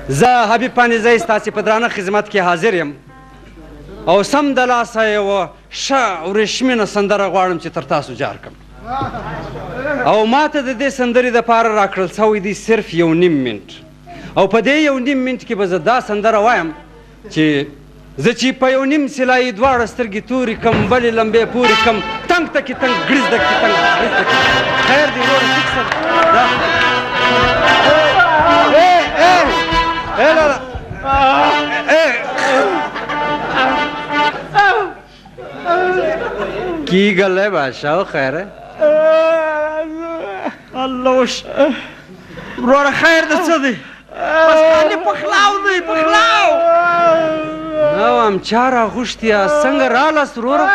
زه حبیب پانیزی ستاسې په درانه خدمت کې حاضر یم او سم د لاسه یوه ښه ورېښمینه سندره غواړم چې تر تاسو جار کړم او ما ته د دې سندرې دپاره راکړل سوی دی صرف 1.5 منټ او په دې 1.5 منټ کې به زه دا سندره وایم چې زه چې په 1.5 سلایي دواړه سترګې تورې کم بلې لمبې پورې کم تنګ تکې تنګ ګړز دکې تنګ ګړز دکې خیر دی وروره ټیک سر لالا کی گل ہے بادشاہ خیر ہے الله وش وروره خیر د څه دی بس باندې پخلاو دی پخلاو نو هم چا راغوښتیا څنګه رالاست وروره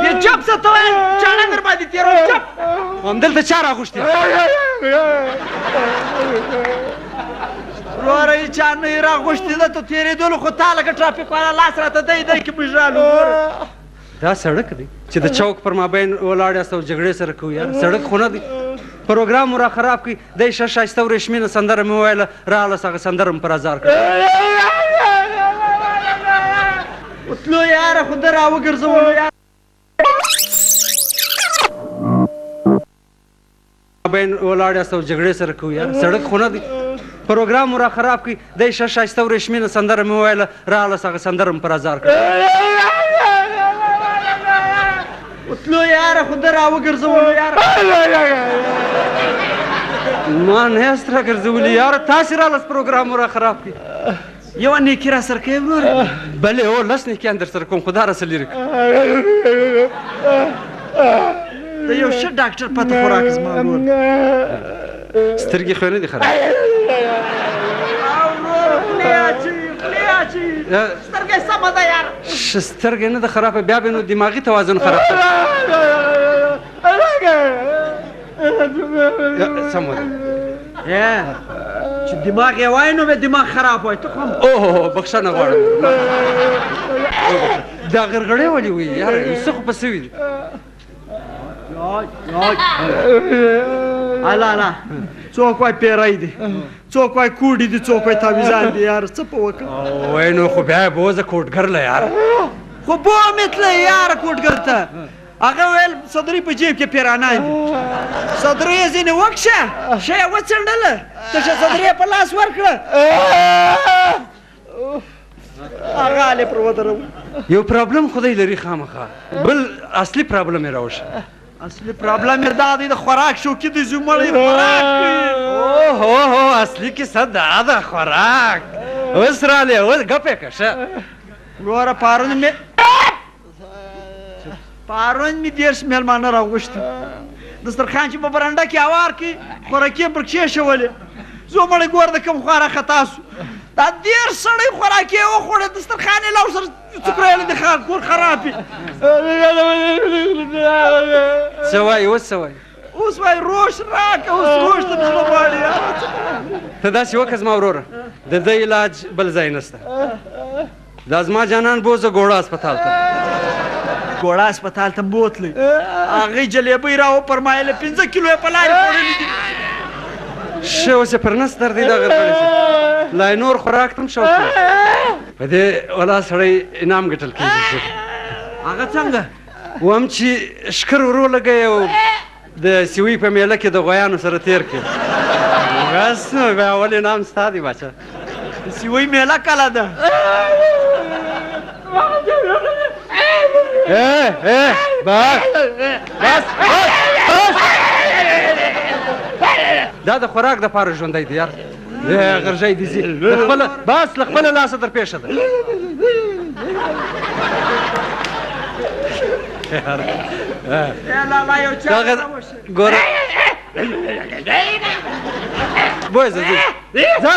یې چپ څه ته وایم چاړه در باندې تېروم چپ همدلته چا راغوښتیا وروره یې چا نه یې راغوښتې ده ته تېرېدلو خو تا لکه ټرافیک والا لاس راته دی که موږ رالو دا سړک دی چې د چوک پر مابین ولاړ یاست او جګړې سره کوو یاره سړک خو نه دی پروګرام مو را خراب کړي دی ښه ښایسته ورېښمینه سندره مې وویله راغلست هغه سندره مې پر ازار کړه تلو یاره خو ده راوګرځولو یاره مابین ولاړ یاست او جګړې سره کوو یاره سړک خو نه دی پروګرام مو را خراب کړي دی ښه ښایسته ورېښمینه سندره مې وویله راغلست هغه سندره مې پر ازار کړه تلو یاره خو ده راوګرځولو یاره ما نه یاست راګرځولي یاره تاسې رالاست پروګرام مو را خراب کړي یوه نیکي را سره کوې وروره بلې هو 10 نیکیان در سره کوم خو دا راسه لرې کړه د یو ښه ډاکټر پته خو راکړه زما ورور سترګې خو یې نه دي خراب سترګې سمه ده یاره سترګې نه ده خرابه بیا به نو دماغي توازن خراب سم وده چې دماغ یې وای نو به دماغ خراب وای ته خو هم اوه بخښنه غواړم دا غرغړې ولې وي یاره څه خو پسې وي الا څوک وای پیری دی څوک وای کوډي دی څوک وای تاویزان دی یار څه په وکړه وای نو خو بیا به وزه کوټګر له یاره خو بو مې تله یاره کوټګر ته هغه ویل صدري په جیب کې پیرانان دي صدري یې ځینې وکشه ښه یې وڅنډله ته ښه صدري یې په لاس ورکړه هغه هلې پر ودرو یو پرابلم خدای لري خامخا بل اصلي پرابلم یې راوشه اصلي پرابلم یې دا دی د خوراک شوقي دی زمړی خوراک اوه اصلي کیسه دا ده خوراک اوس رالی اوس ګپې که ښه وروره پرون مې 10 مېلمانه راغوښتي دسترخوان چې په برنډه کې هوار کړي خوراکي یې پر کېښولې زمړی ګور د کوم خوا راخطا سو دا 10 سړی خوراکي یې وخوړې دسترخوان یې لاو سره څوکرېلی د کور خراب وي څه وایي اوس څه وایي اوس وایي روش راکړه اوس روش ته زړه غواړي ته داسې وکړه زما وروره د ده علاج بل ځای نشته دا زما جانان بوزه ګوړه هسپتال ته ګوړه هسپتال ته بوتلی هغې جلیبۍ راوپرمایله 5 کیلو یې په لارې خوړلي دي ښه اوس یې پر نس درد دی دا غرغړې شي لا یې نور خوراک ته هم شوق دی په دې ولا سړی انعام ګټل کېږي هغه څنګه وایم چې شکر ورو لګوي او د سیوي په میله کې د غویانو سره تېر کړي بس نو بیا ول انعام ستا دی باچا د سیوی میله کله ده بس دا د خوراک دپاره ژوندی دی یار غرژی دي ځي بس له خپله لاسه در پېښه ده ګوره بویزه ځه